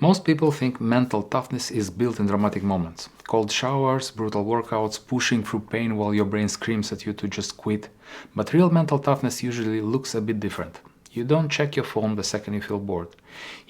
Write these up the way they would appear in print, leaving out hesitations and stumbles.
Most people think mental toughness is built in dramatic moments. Cold showers, brutal workouts, pushing through pain while your brain screams at you to just quit. But real mental toughness usually looks a bit different. You don't check your phone the second you feel bored.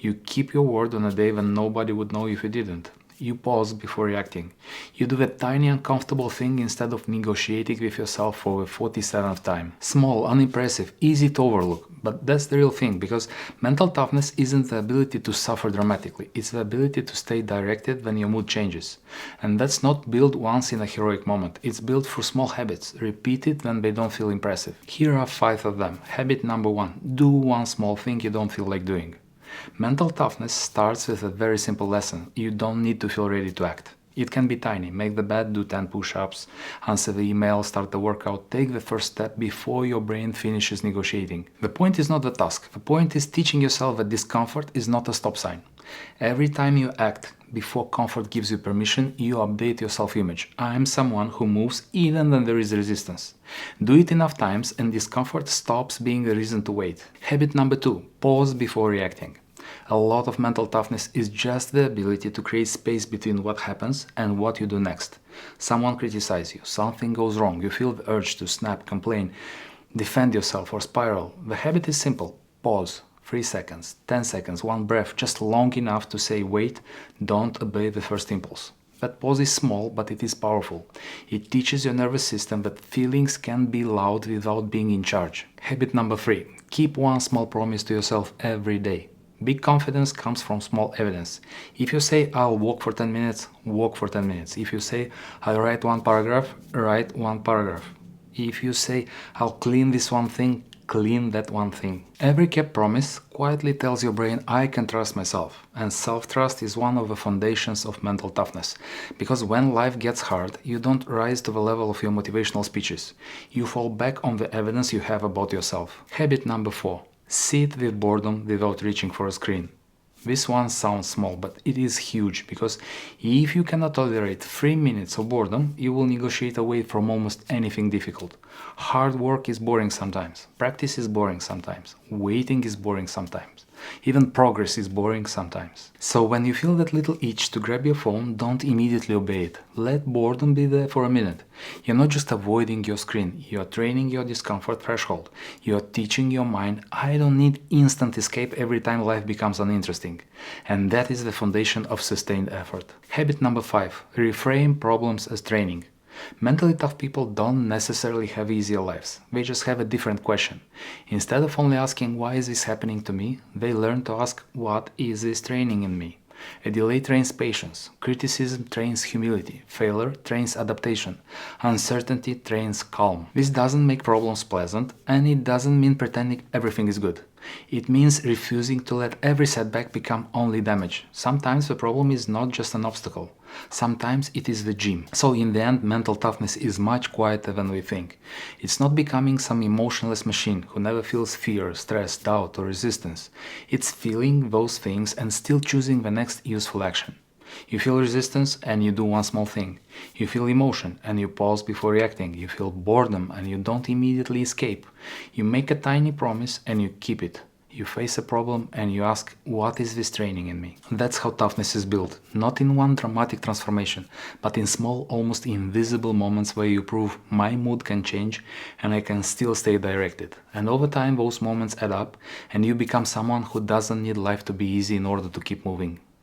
You keep your word on a day when nobody would know if you didn't. You pause before reacting. You do a tiny uncomfortable thing instead of negotiating with yourself for the 47th time. Small, unimpressive, easy to overlook. But that's the real thing, because mental toughness isn't the ability to suffer dramatically. It's the ability to stay directed when your mood changes. And that's not built once in a heroic moment. It's built through small habits, repeated when they don't feel impressive. Here are 5 of them. Habit number 1. Do one small thing you don't feel like doing. Mental toughness starts with a very simple lesson. You don't need to feel ready to act. It can be tiny. Make the bed, do 10 push-ups, answer the email, start the workout. Take the first step before your brain finishes negotiating. The point is not the task. The point is teaching yourself that discomfort is not a stop sign. Every time you act before comfort gives you permission, you update your self-image. I am someone who moves even when there is resistance. Do it enough times and discomfort stops being a reason to wait. Habit number 2. Pause before reacting. A lot of mental toughness is just the ability to create space between what happens and what you do next. Someone criticizes you, something goes wrong, you feel the urge to snap, complain, defend yourself or spiral. The habit is simple. Pause. 3 seconds, 10 seconds, one breath, just long enough to say wait, don't obey the first impulse. That pause is small, but it is powerful. It teaches your nervous system that feelings can be loud without being in charge. Habit number 3. Keep one small promise to yourself every day. Big confidence comes from small evidence. If you say, I'll walk for 10 minutes, walk for 10 minutes. If you say, I'll write one paragraph, write one paragraph. If you say, I'll clean this one thing, clean that one thing. Every kept promise quietly tells your brain, I can trust myself. And self-trust is one of the foundations of mental toughness. Because when life gets hard, you don't rise to the level of your motivational speeches. You fall back on the evidence you have about yourself. Habit number 4. Sit with boredom without reaching for a screen. This one sounds small, but it is huge, because if you cannot tolerate 3 minutes of boredom, you will negotiate away from almost anything difficult. Hard work is boring sometimes. Practice is boring sometimes. Waiting is boring sometimes. Even progress is boring sometimes. So when you feel that little itch to grab your phone, don't immediately obey it. Let boredom be there for a minute. You're not just avoiding your screen, you're training your discomfort threshold. You're teaching your mind, I don't need instant escape every time life becomes uninteresting. And that is the foundation of sustained effort. Habit number 5. Reframe problems as training. Mentally tough people don't necessarily have easier lives. They just have a different question. Instead of only asking, why is this happening to me? They learn to ask, what is this training in me? A delay trains patience. Criticism trains humility. Failure trains adaptation. Uncertainty trains calm. This doesn't make problems pleasant, and it doesn't mean pretending everything is good. It means refusing to let every setback become only damage. Sometimes the problem is not just an obstacle. Sometimes it is the gym. So in the end, mental toughness is much quieter than we think. It's not becoming some emotionless machine who never feels fear, stress, doubt or resistance. It's feeling those things and still choosing the next useful action. You feel resistance and you do one small thing. You feel emotion and you pause before reacting. You feel boredom and you don't immediately escape. You make a tiny promise and you keep it. You face a problem and you ask, what is this training in me? That's how toughness is built. Not in one dramatic transformation, but in small, almost invisible moments where you prove my mood can change and I can still stay directed. And over time, those moments add up and you become someone who doesn't need life to be easy in order to keep moving.